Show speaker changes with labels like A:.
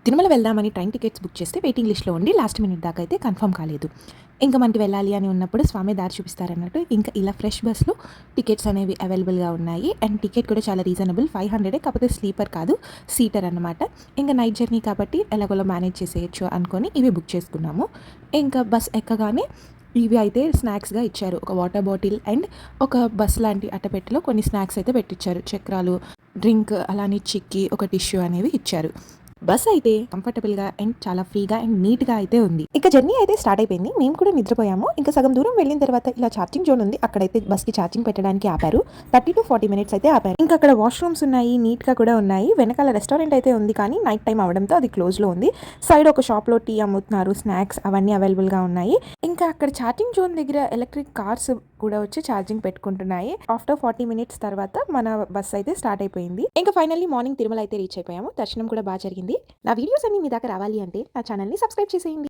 A: తిరుమల వెళ్దామని train tickets book చేస్తే waiting లిస్ట్‌లో ఉండి లాస్ట్ మినిట్ దాకా అయితే కన్ఫర్మ్ కాలేదు. ఇంక మనకి వెళ్ళాలి అని ఉన్నప్పుడు స్వామి దారి చూపిస్తారన్నట్టు ఇంకా ఇలా ఫ్రెష్ బస్‌లో టికెట్స్ అనేవి అవైలబుల్‌గా ఉన్నాయి. అండ్ టికెట్ కూడా చాలా రీజనబుల్ 500 కాకపోతే స్లీపర్ కాదు సీటర్ అనమాట. ఇంకా నైట్ జర్నీ కాబట్టి ఎలాగోలా మేనేజ్ చేసేయొచ్చు అనుకోని ఇవి బుక్ చేసుకున్నాము. ఇంకా బస్ ఎక్కగానే ఇవి అయితే స్నాక్స్‌గా ఇచ్చారు. ఒక వాటర్ బాటిల్ అండ్ ఒక బస్ లాంటి అట్టపెట్టెలో కొన్ని స్నాక్స్ అయితే పెట్టిచ్చారు. చక్రాలు, డ్రింక్ అలానే చిక్కీ, ఒక టిష్యూ అనేవి ఇచ్చారు. బస్ అయితే కంఫర్టబుల్‌గా అండ్ చాలా ఫ్రీగా అండ్ నీట్‌గా అయితే ఉంది. ఇక జర్నీ అయితే స్టార్ట్ అయిపోయింది. మేము కూడా నిద్రపోయాము. ఇంకా సగం దూరం వెళ్ళిన తర్వాత ఇలా ఛార్జింగ్ జోన్ ఉంది. అక్కడైతే బస్‌కి ఛార్జింగ్ పెట్టడానికి ఆపారు. 30-40 మినిట్స్ అయితే ఆపారు. ఇంకా అక్కడ వాష్‌రూమ్స్ ఉన్నాయి. నీట్‌గా కూడా ఉన్నాయి. వెనకాల రెస్టారెంట్ అయితే ఉంది కానీ నైట్ టైమ్ అవ్వడంతో అది క్లోజ్‌లో ఉంది. సైడ్ ఒక షాప్‌లో టీ అమ్ముతున్నారు. స్నాక్స్ అవన్నీ అవైలబుల్‌గా ఉన్నాయి. ఇంకా అక్కడ ఛార్జింగ్ జోన్ దగ్గర ఎలక్ట్రిక్ కార్స్ కూడా వచ్చి ఛార్జింగ్ పెట్టుకుంటున్నాయి. ఆఫ్టర్ 40 మినిట్స్ తర్వాత మన బస్ అయితే స్టార్ట్ అయిపోయింది. ఇంకా ఫైనల్లీ మార్నింగ్ తిరుమల అయితే రీచ్ అయిపోయాము. దర్శనం కూడా బాగా జరిగింది. నా వీడియోస్ అన్ని మీ దాకా రావాలి అంటే నా ఛానల్‌ని సబ్స్క్రైబ్ చేసేయండి.